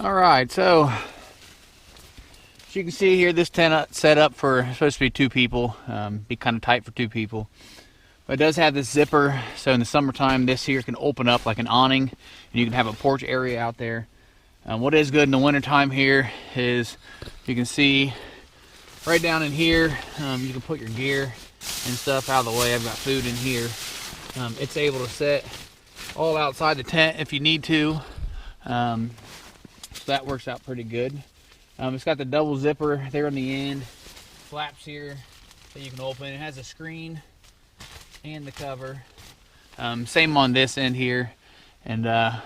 Alright, so as you can see here, this tent set up for supposed to be 2 people. Be kind of tight for 2 people. But it does have this zipper, so in the summertime this here can open up like an awning, and you can have a porch area out there. What is good in the wintertime here is you can see right down in here, you can put your gear and stuff out of the way. I've got food in here. It's able to set all outside the tent if you need to. So that works out pretty good. It's got the double zipper there on the end, flaps here that you can open. It has a screen and the cover. Same on this end here. And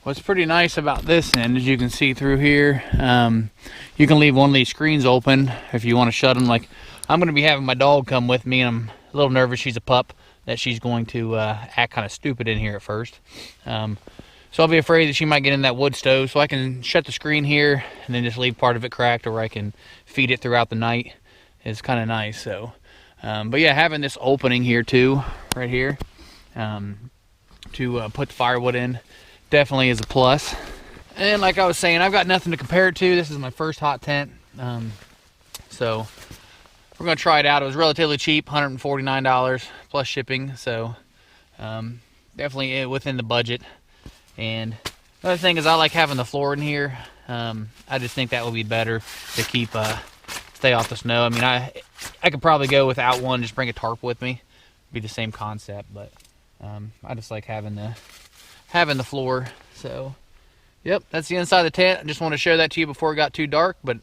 what's pretty nice about this end, as you can see through here, you can leave one of these screens open if you want to shut them. Like, I'm going to be having my dog come with me, and I'm a little nervous. She's a pup, that she's going to act kind of stupid in here at first. So I'll be afraid that she might get in that wood stove, so I can shut the screen here and then just leave part of it cracked, or I can feed it throughout the night. It's kind of nice. So, but yeah, having this opening here too, right here, to put the firewood in, definitely is a plus. And like I was saying, I've got nothing to compare it to. This is my first hot tent, so we're gonna try it out. It was relatively cheap, $149 plus shipping, so definitely within the budget. And another thing is I like having the floor in here. I just think that would be better to keep stay off the snow. I mean, I could probably go without one, just bring a tarp with me. Be the same concept, but I just like having the floor. So yep, that's the inside of the tent. I just want to share that to you before it got too dark, but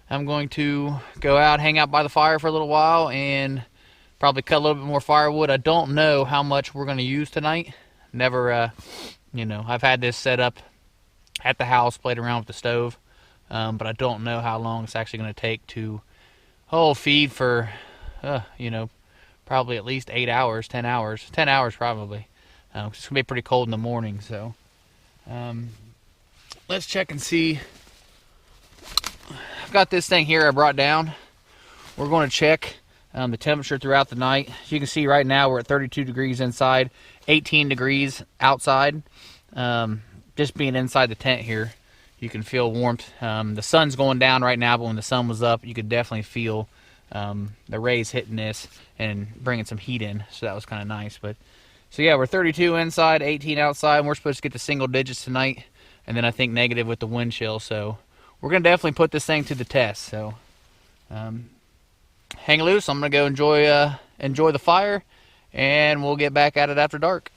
I'm going to go out, hang out by the fire for a little while, and probably cut a little bit more firewood. I don't know how much we're going to use tonight. Never you know, I've had this set up at the house, played around with the stove, but I don't know how long it's actually going to take to feed for, you know, probably at least 8 hours, 10 hours, 10 hours probably. It's going to be pretty cold in the morning, so let's check and see. I've got this thing here I brought down. We're going to check the temperature throughout the night. As you can see right now, we're at 32 degrees inside, 18 degrees outside. Just being inside the tent here, you can feel warmth. The sun's going down right now, but when the sun was up, you could definitely feel the rays hitting this and bringing some heat in, so that was kind of nice. But so yeah, we're 32 inside, 18 outside, and we're supposed to get to single digits tonight, and then I think negative with the wind chill. So we're gonna definitely put this thing to the test. So hang loose. I'm gonna go enjoy the fire, and we'll get back at it after dark.